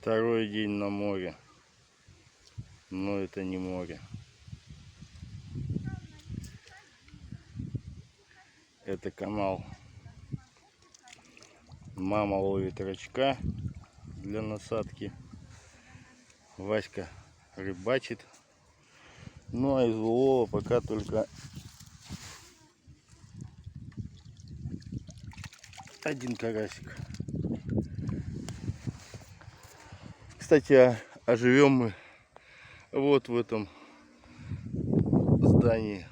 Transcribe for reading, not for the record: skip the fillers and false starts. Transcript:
Второй день на море. Но это не море. Это канал. Мама ловит рачка для насадки. Васька рыбачит. Ну а из улова пока только один карасик. Кстати, а живем мы вот в этом здании.